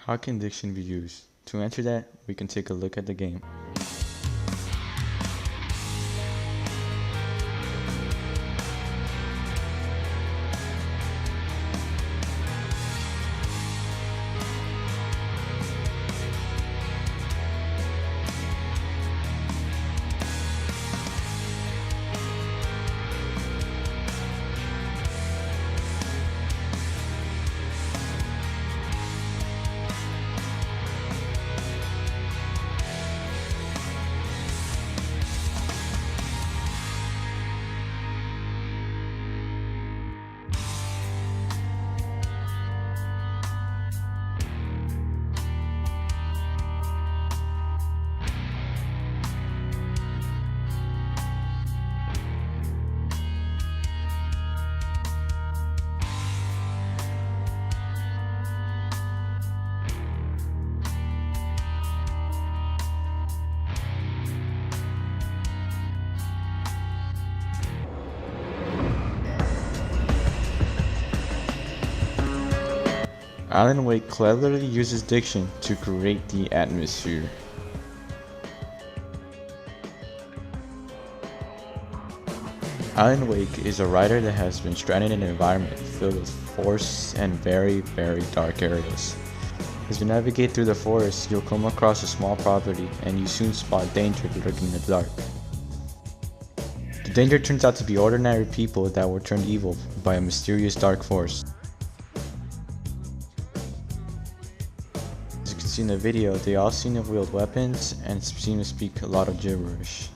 How can diction be used? To answer that, we can take a look at the game. Alan Wake cleverly uses diction to create the atmosphere. Alan Wake is a writer that has been stranded in an environment filled with forests and very dark areas. As you navigate through the forest, you'll come across a small property and you soon spot danger lurking in the dark. The danger turns out to be ordinary people that were turned evil by a mysterious dark force. As you can see in the video, they all seem to wield weapons and seem to speak a lot of gibberish.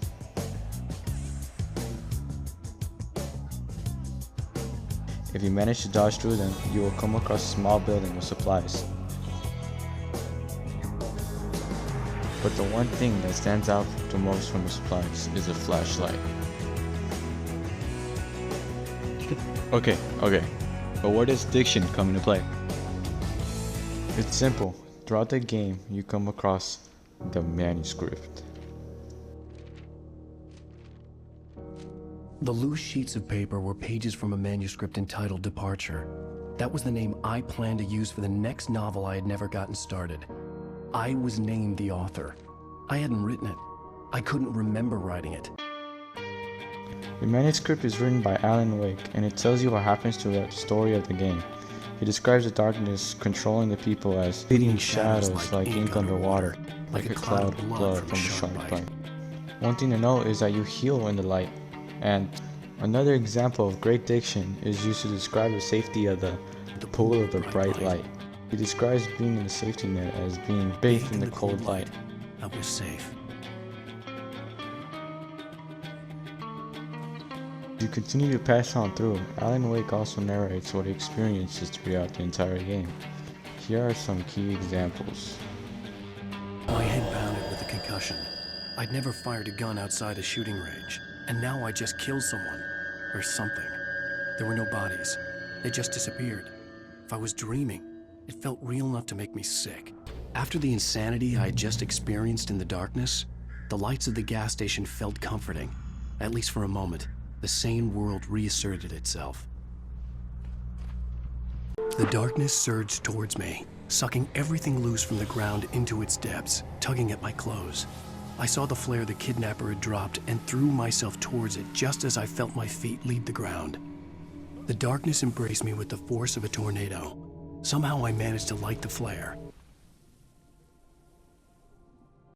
If you manage to dodge through them, you will come across a small building with supplies. But the one thing that stands out the most from the supplies is a flashlight. Okay, but where does diction come into play? It's simple. Throughout the game, you come across the manuscript. The loose sheets of paper were pages from a manuscript entitled Departure. That was the name I planned to use for the next novel I had never gotten started. I was named the author. I hadn't written it. I couldn't remember writing it. The manuscript is written by Alan Wake, and it tells you what happens to the story of the game. He describes the darkness controlling the people as fleeting shadows like ink underwater, like a cloud of blood from a sharp bite. One thing to note is that you heal in the light, and another example of great diction is used to describe the safety of the pool of the bright light. He describes being in the safety net as being bathed in the cold light. I was safe. As you continue to pass on through, Alan Wake also narrates what he experiences throughout the entire game. Here are some key examples. My head pounded with a concussion. I'd never fired a gun outside a shooting range, and now I just killed someone, or something. There were no bodies. They just disappeared. If I was dreaming, it felt real enough to make me sick. After the insanity I had just experienced in the darkness, the lights of the gas station felt comforting. At least for a moment, the sane world reasserted itself. The darkness surged towards me, sucking everything loose from the ground into its depths, tugging at my clothes. I saw the flare the kidnapper had dropped and threw myself towards it just as I felt my feet leave the ground. The darkness embraced me with the force of a tornado. Somehow I managed to light the flare,